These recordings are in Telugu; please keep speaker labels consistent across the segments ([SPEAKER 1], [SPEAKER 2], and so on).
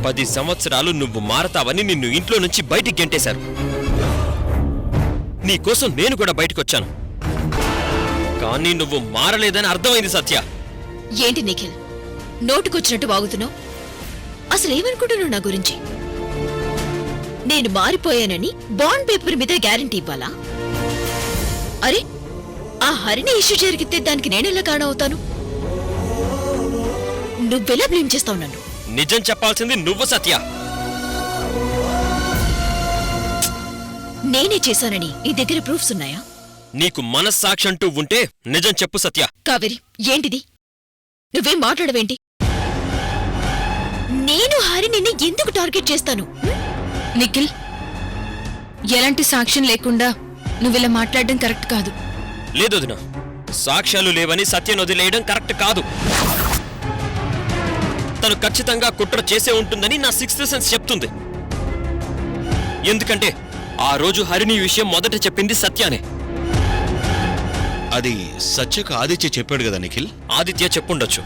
[SPEAKER 1] 10 సంవత్సరాలు నువ్వు మారతావని నిన్ను ఇంట్లో నుంచి బయటికి గెంటేశారు. నీకోసం నేను కూడా బయటకొచ్చాను, కానీ నువ్వు మారలేదని అర్థమైంది సత్య.
[SPEAKER 2] ఏంటి నిఖిల్, నోటుకొచ్చినట్టు వాగుతున్నావు? అసలేమనుకుంటున్నావు నా గురించి? నేను మారిపోయానని బాండ్ పేపర్ మీద గ్యారంటీ ఇవ్వాలా? అరే, ఆ హరిని ఇష్యూ జరిగితే దానికి నేనెలా కారణమవుతాను? నువ్వెలా బ్లేమ్ చేస్తావు నన్ను?
[SPEAKER 1] నిజం చెప్పాల్సింది నువ్వు సత్య.
[SPEAKER 2] నేనే చేశానని నీ దగ్గర ప్రూఫ్స్ ఉన్నాయా?
[SPEAKER 1] నీకు మనస్సాక్షంటూ ఉంటే నిజం చెప్పు సత్య.
[SPEAKER 2] కావేరి, ఏంటిది? నువ్వేం మాట్లాడవేంటి? నేను హరిని ఎందుకు టార్గెట్ చేస్తాను?
[SPEAKER 3] నిఖిల్, ఎలాంటి సాక్ష్యం లేకుండా నువ్విలా మాట్లాడడం కరెక్ట్ కాదు.
[SPEAKER 1] లేదొదినా, సాక్ష్యాలు లేవని సత్యను వదిలేయడం కరెక్ట్ కాదు. తను ఖచ్చితంగా కుట్ర చేసే ఉంటుందని నా 6th సెన్స్ చెప్తుంది. ఎందుకంటే ఆ రోజు హరిని విషయం మొదట చెప్పింది సత్యానే.
[SPEAKER 4] అది సత్యకు ఆదిత్య చెప్పాడు కదా నిఖిల్.
[SPEAKER 1] ఆదిత్య చెప్పుండొచ్చు,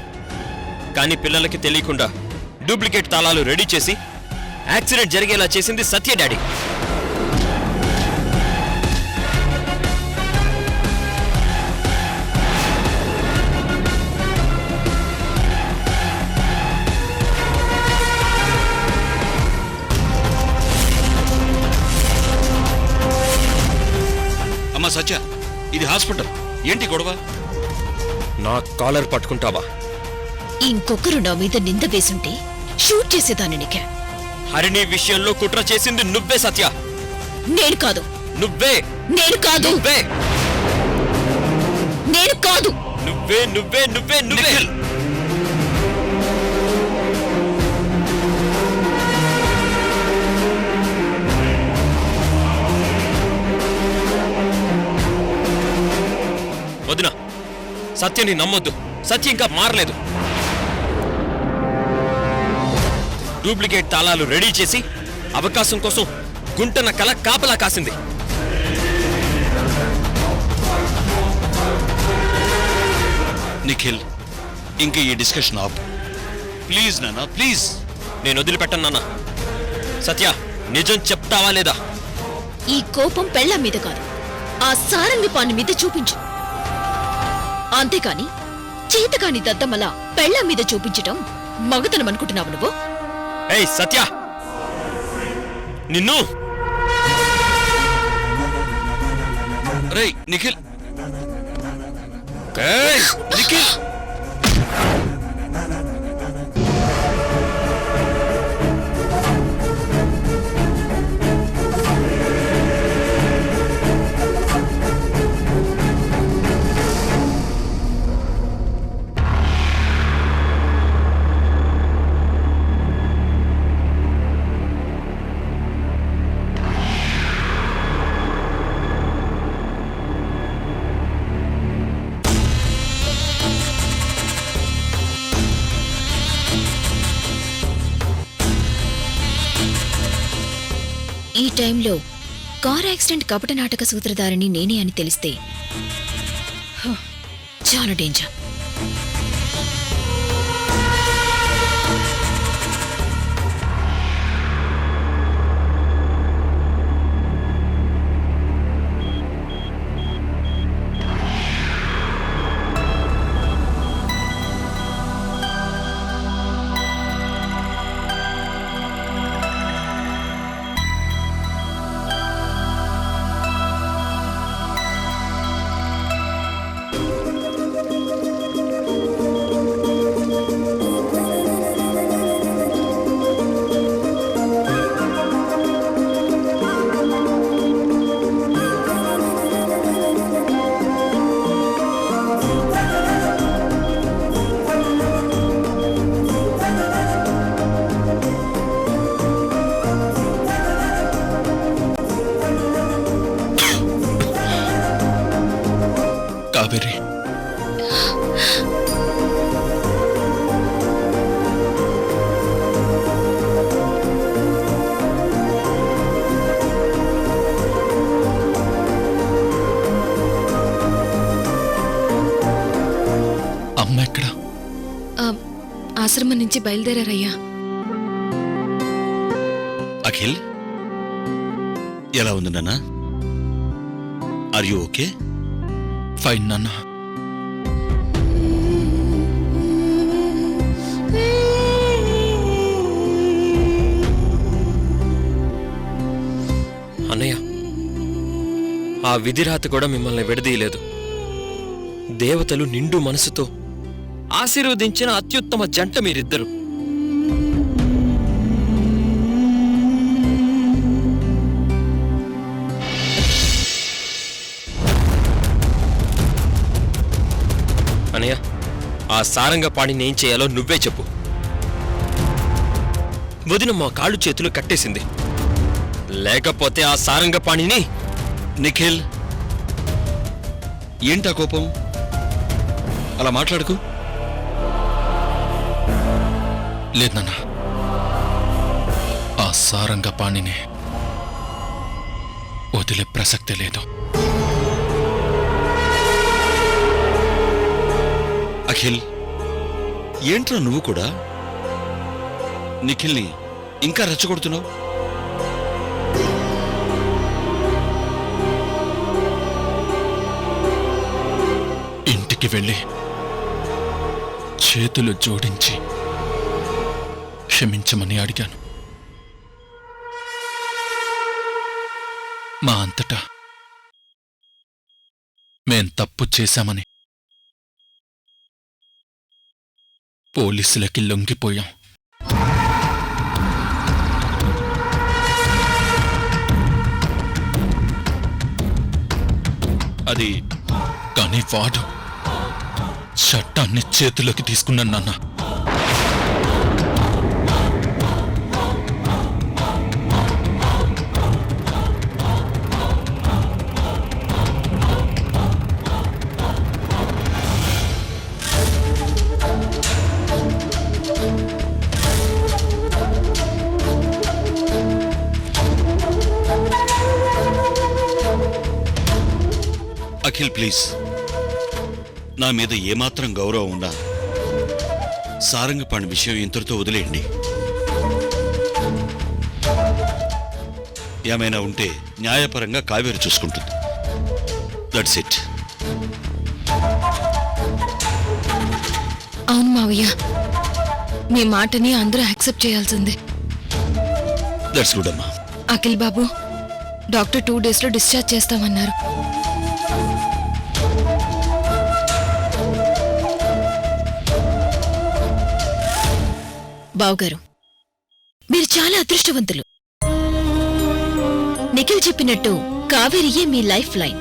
[SPEAKER 1] కానీ పిల్లలకి తెలియకుండా డూప్లికేట్ తాళాలు రెడీ చేసి యాక్సిడెంట్ జరిగేలా చేసింది సత్య డాడీ.
[SPEAKER 4] అమ్మా సత్య, ఇది హాస్పిటల్, ఏంటి గొడవ?
[SPEAKER 1] నా కాలర్ పట్టుకుంటావా?
[SPEAKER 2] ఇంకొకరు నా మీద నింద వేసుంటే షూట్ చేసేదాన్ని నీకే.
[SPEAKER 1] హరిని విషయంలో కుట్ర చేసింది నువ్వే సత్య.
[SPEAKER 2] నేను కాదు.
[SPEAKER 1] నువ్వే.
[SPEAKER 2] నేను కాదు.
[SPEAKER 1] నువ్వే.
[SPEAKER 2] నేను కాదు.
[SPEAKER 1] నువ్వే నువ్వే నువ్వే నువ్వే. వదినా, సత్యని నమ్మొద్దు. సత్య ఇంకా మారలేదు. డూప్లికేట్ తాళాలు రెడీ చేసి అవకాశం కోసం గుంటన కల కాపలా కాసింది.
[SPEAKER 4] నిఖిల్, ఇంక ఈ డిస్కషన్ ఆపు ప్లీజ్ నాన్న, ప్లీజ్.
[SPEAKER 1] నేను వదిలిపెట్టను నాన్న. సత్య, నిజం చెప్తావా లేదా?
[SPEAKER 2] ఈ కోపం పెళ్ళాం మీద కాదు, ఆ సారంగి పాన్ని మీద చూపించు. అంతేకాని చేతకాని దద్దమల పెళ్ళాం మీద చూపించటం మగతనం అనుకుంటున్నావు నువ్వు?
[SPEAKER 1] ఏయ్ సత్య, నిన్ను.
[SPEAKER 4] రేయ్ నిఖిల్.
[SPEAKER 1] ఏయ్ నిఖిల్.
[SPEAKER 2] ఈ టైంలో కార్ యాక్సిడెంట్ కపట నాటక సూత్రధారిని నేనే అని తెలిస్తే చాలా డేంజర్.
[SPEAKER 4] కావేరి,
[SPEAKER 3] ఆశ్రమం నుంచి బయలుదేరారయ్యా.
[SPEAKER 4] అఖిల్ ఎలా ఉంది నాన్న? Are you okay?
[SPEAKER 5] ఫైన్ నాన్న.
[SPEAKER 1] అన్నయ్య, ఆ విధిరాత కూడా మిమ్మల్ని విడదీయలేదు. దేవతలు నిండు మనసుతో ఆశీర్వదించిన అత్యుత్తమ జంట మీరిద్దరు. అన్నయ్య, ఆ సారంగపాణిని ఏం చేయాలో నువ్వే చెప్పు. వదిన మా కాళ్ళు చేతులు కట్టేసింది. లేకపోతే ఆ సారంగపాణిని...
[SPEAKER 4] నిఖిల్, ఏంటా కోపం? అలా మాట్లాడుకు.
[SPEAKER 5] లేదు నాన్న, ఆ సారంగపాణిని వదిలే ప్రసక్తే లేదు.
[SPEAKER 4] అఖిల్, ఏంట్రా నువ్వు కూడా నిఖిల్ని ఇంకా రెచ్చగొడుతున్నావు?
[SPEAKER 5] ఇంటికి వెళ్ళి చేతులు జోడించి క్షమించమని అడిగాను. మా అంతటా మేం తప్పు చేశామని పోలీసులకి లొంగిపోయాం.
[SPEAKER 4] అది
[SPEAKER 5] కానీ వాడు చట్టాన్ని చేతిలోకి తీసుకున్నాను నాన్న.
[SPEAKER 4] అఖిల్ ప్లీజ్, నా మీద ఏమాత్రం గౌరవం ఉన్నా సారంగపాణి విషయం ఇంతటితో వదిలేయండి. ఏమైనా ఉంటే న్యాయపరంగా కావేరి చూసుకుంటుంది. That's it.
[SPEAKER 3] అవును మావయ్య, మీ మాటని అందరూ యాక్సెప్ట్ చేయాల్సిందే.
[SPEAKER 4] దట్స్ గుడ్ అమ్మా.
[SPEAKER 3] అఖిల్ బాబు, డాక్టర్ 2 days లో డిశ్చార్జ్ చేస్తామన్నారు.
[SPEAKER 2] బావగారు, మీరు చాలా అదృష్టవంతులు. నిఖిల్ చెప్పినట్టు కావేరియే మీ లైఫ్ లైన్.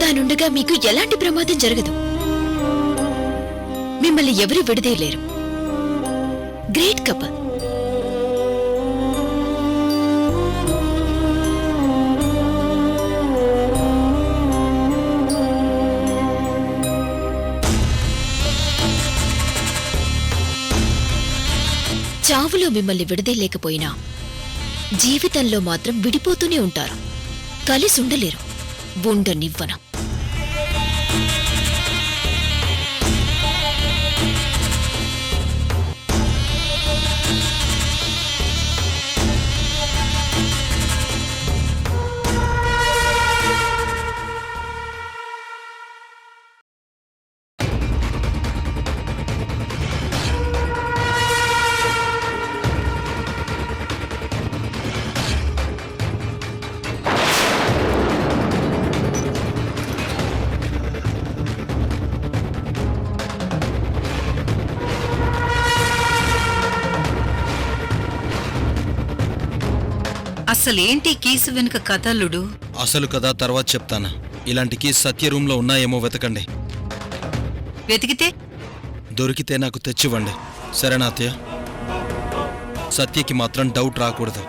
[SPEAKER 2] తానుండగా మీకు ఎలాంటి ప్రమాదం జరగదు. మిమ్మల్ని ఎవరు విడదీయలేరు. Great couple. చావులో మిమ్మల్ని విడదీయలేకపోయినా జీవితంలో మాత్రం విడిపోతూనే ఉంటారు. కలిసి ఉండలేరు. ఉండనివ్వను.
[SPEAKER 6] అసలేంటి కేసు వెనుక కథలుడు?
[SPEAKER 7] అసలు కథ తర్వాత చెప్తాను. ఇలాంటి కీస్ సత్య రూమ్లో ఉన్నాయేమో వెతకండి.
[SPEAKER 6] వెతికితే
[SPEAKER 7] దొరికితే నాకు తెచ్చివ్వండి. సరేనా అత్తయ్య? సత్యకి మాత్రం డౌట్ రాకూడదు.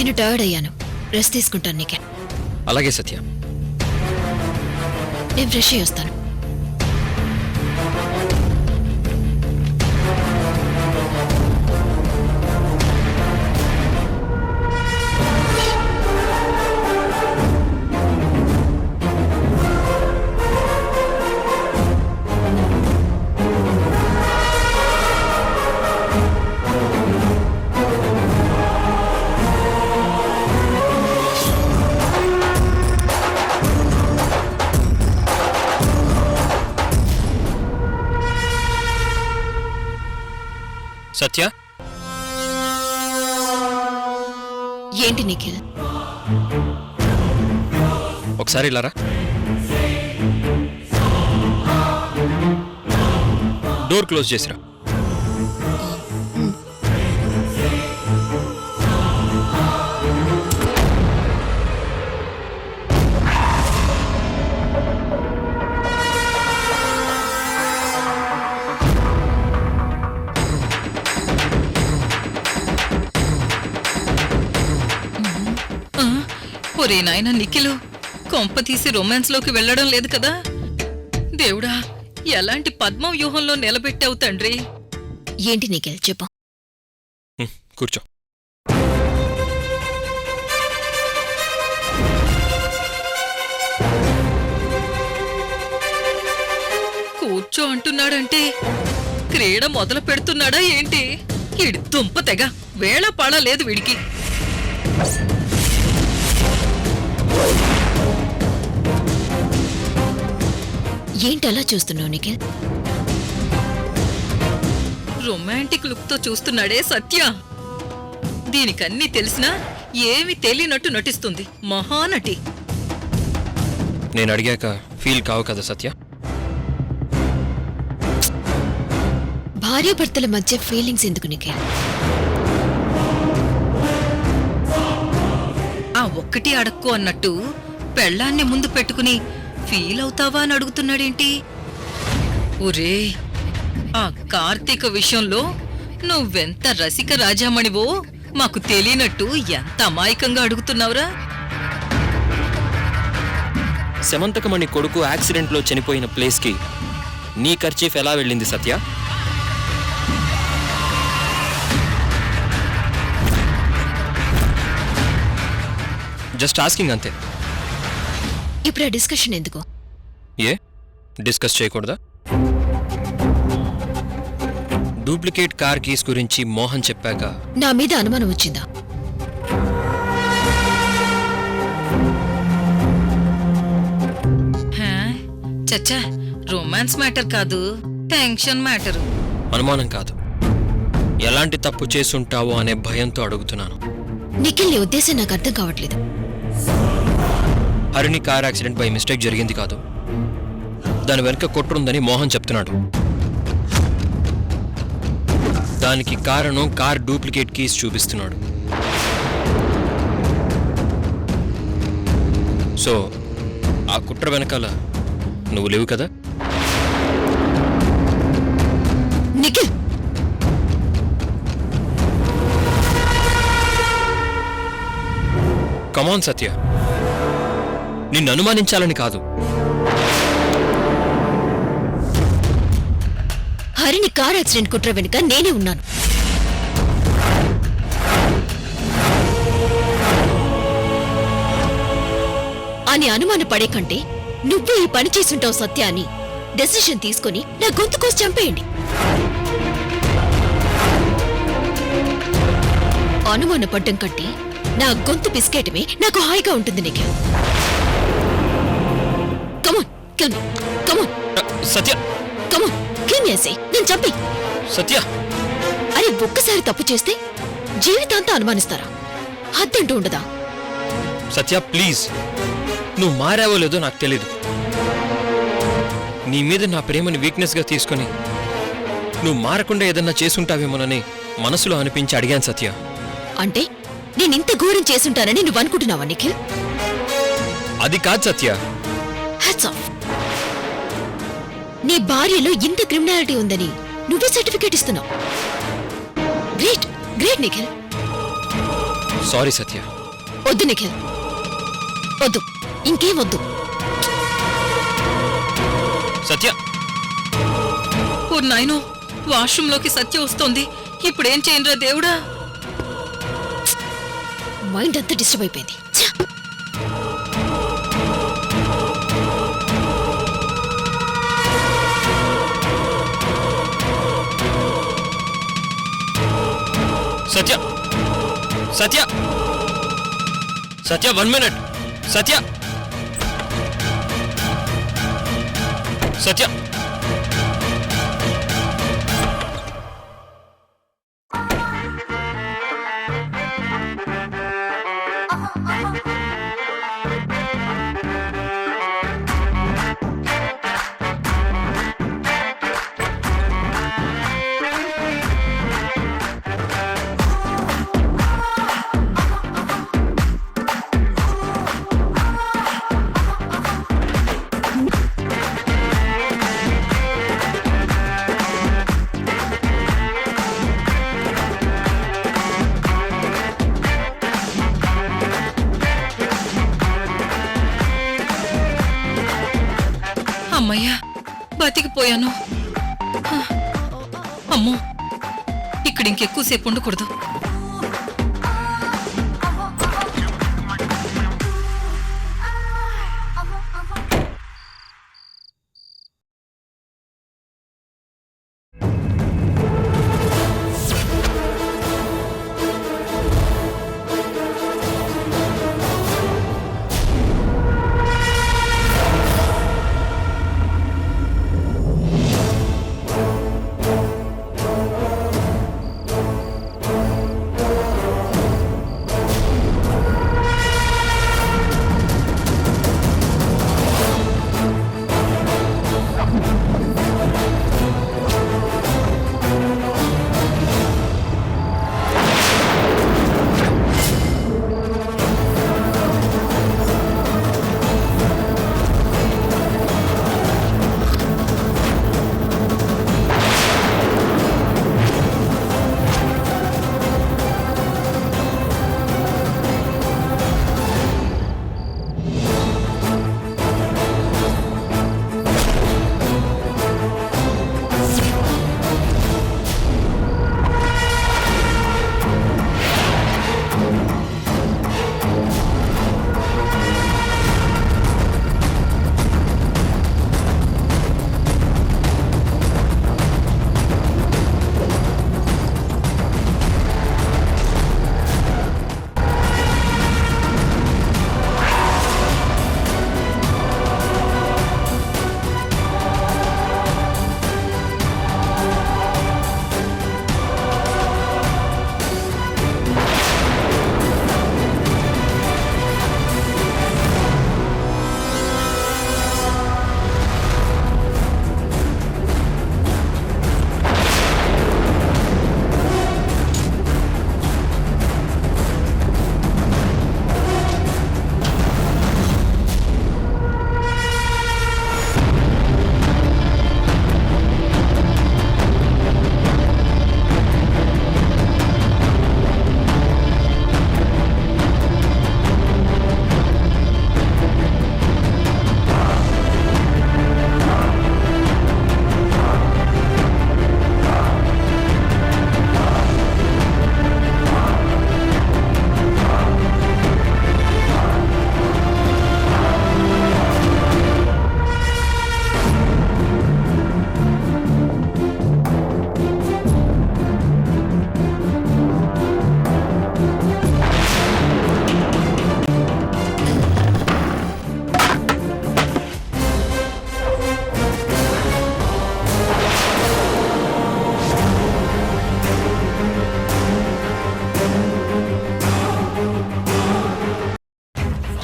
[SPEAKER 2] నేను టైర్డ్ అయ్యాను. రెస్ట్ తీసుకుంటాను నిఖిల్.
[SPEAKER 1] అలాగే సత్య.
[SPEAKER 2] నేను ఫ్రెష్ అయ్యి వస్తాను.
[SPEAKER 1] సత్య,
[SPEAKER 2] ఏంటి నిఖిల్?
[SPEAKER 1] ఒకసారి ఇలారా. డోర్ క్లోజ్ చేసిరా.
[SPEAKER 6] ఒరే నాయన నిఖిలు, కొంప తీసి రొమాన్స్ లోకి వెళ్ళడం లేదు కదా? దేవుడా, ఎలాంటి పద్మ వ్యూహంలో నిలబెట్టావు తండ్రి.
[SPEAKER 2] ఏంటి నిఖిల్ చెప్పు.
[SPEAKER 1] కూర్చో.
[SPEAKER 6] కూర్చో అంటున్నాడంటే క్రీడ మొదలు పెడుతున్నాడా ఏంటి? ఈడి దుంప తెగ వేళ పడలేదు వీడికి.
[SPEAKER 2] ఏంటలా చూస్తున్నావు నిఖిల్?
[SPEAKER 6] రొమాంటిక్ లుక్ తో చూస్తున్నాడే సత్య. దీనికన్నీ తెలిసినా ఏమి తెలియనట్టు నటిస్తుంది మహానటి.
[SPEAKER 1] నేను అడిగాక ఫీల్ కావు కదా సత్య?
[SPEAKER 2] భార్యాభర్తల మధ్య ఫీలింగ్స్ ఎందుకు నిఖిల్?
[SPEAKER 6] ఆ ఒక్కటి అడక్కు అన్నట్టు పెళ్ళాన్ని ముందు పెట్టుకుని ఫీల్ అవుతావా అని అడుగుతున్నాడేంటి? ఒరే, ఆ కార్తీక విషయంలో నువ్వెంత రసిక రాజామణివో మాకు తెలియనట్టు ఎంత అమాయకంగా అడుగుతున్నావురా?
[SPEAKER 1] శమంతకమణి కొడుకు యాక్సిడెంట్లో చనిపోయిన ప్లేస్కి నీ ఖర్చీఫ్ ఎలా వెళ్ళింది సత్య? జస్ట్ ఆస్కింగ్ అంతే.
[SPEAKER 2] ఇప్పుడు ఆ డిస్కషన్ ఎందుకు?
[SPEAKER 1] ఏ డిస్కస్ చేయకూడదా? డూప్లికేట్ కార్ కీస్ గురించి మోహన్ చెప్పాక
[SPEAKER 2] నా మీద అనుమానం వచ్చిందా?
[SPEAKER 6] చచ్చా, రొమాన్స్ మ్యాటర్ కాదు, టెన్షన్ మ్యాటర్.
[SPEAKER 1] అనుమానం కాదు, ఎలాంటి తప్పు చేసుంటావో అనే భయంతో అడుగుతున్నాను.
[SPEAKER 2] నిఖిల్, నీ ఉద్దేశం నాకు అర్థం కావట్లేదు.
[SPEAKER 1] Harini car accident by mistake జరిగింది కాదు, దాని వెనుక కుట్రుందని మోహన్ చెప్తున్నాడు. దానికి కారణం కార్ డూప్లికేట్ కీస్ చూపిస్తున్నాడు. సో ఆ కుట్ర వెనకాల నువ్వు లేవు కదా?
[SPEAKER 2] నిఖిల్,
[SPEAKER 1] కమాన్ సత్య, నిన్ను అనుమానించాలని కాదు.
[SPEAKER 2] హరిని కార్ యాక్సిడెంట్ కుట్ర వెనుక నేనే ఉన్నాను. అని అనుమాన పడే కంటే నువ్వే ఈ పని చేసుంటావు సత్య అని డెసిషన్ తీసుకుని నా గొంతు కోసి చంపేయండి. అనుమాన పడ్డం కంటే నా గొంతు పిసికేయటమే నాకు హాయిగా ఉంటుంది. నీకు కమాన్, కిల్ మీ, కమాన్
[SPEAKER 1] సత్య,
[SPEAKER 2] కమాన్, కిల్ మీ ఐసే, నేను చంపి.
[SPEAKER 1] సత్య,
[SPEAKER 2] అరే ఒక్కసారి తప్పు చేస్తే జీవితాంతా అనుమానిస్తారా? హద్దంటూ ఉండదా?
[SPEAKER 1] సత్య ప్లీజ్, నువ్వు మారావో లేదో నాకు తెలీదు. నీ మీద నా ప్రేమని వీక్నెస్గా తీసుకొని నువ్వు మారకుండా ఏదన్నా చేసుంటావేమోనని మనసులో అనిపించి అడిగాను సత్య.
[SPEAKER 2] అంటే నేనింత ఘోరం చేసుంటానని నువ్వు అనుకుంటున్నావా నిఖిల్?
[SPEAKER 1] అది కాదు సత్య.
[SPEAKER 2] Hats off. నీ భార్యలో ఇంత క్రిమినాలిటీ ఉందని నువ్వే సర్టిఫికేట్ ఇస్తున్నావు. Great, great Nikhil.
[SPEAKER 1] సారీ సత్య,
[SPEAKER 2] వద్దు నిఖిల్, వద్దు, ఇంకేం వద్దు.
[SPEAKER 1] సత్య,
[SPEAKER 6] ఓ నాయనో, వాష్రూంలోకి సత్య వస్తోంది. ఇప్పుడేం చేయనురా దేవుడా?
[SPEAKER 2] మైండ్ అంతా డిస్టర్బ్ అయిపోయింది. ఛ!
[SPEAKER 1] సత్య, సత్య, సత్య, 1 minute. సత్య, సత్య.
[SPEAKER 6] అమ్మయ్యా, బతికిపోయాను. అమ్మో, ఇక్కడ ఇంకెక్కువసేపు ఉండకూడదు.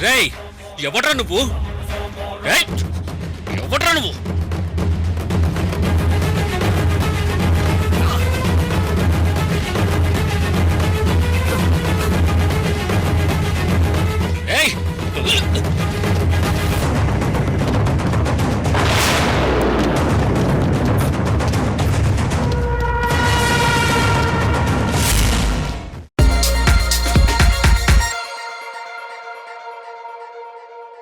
[SPEAKER 1] రేయ్, ఎవడ్రా నువ్వు? రేయ్, ఎవడ్రా నువ్వు? ఏయ్,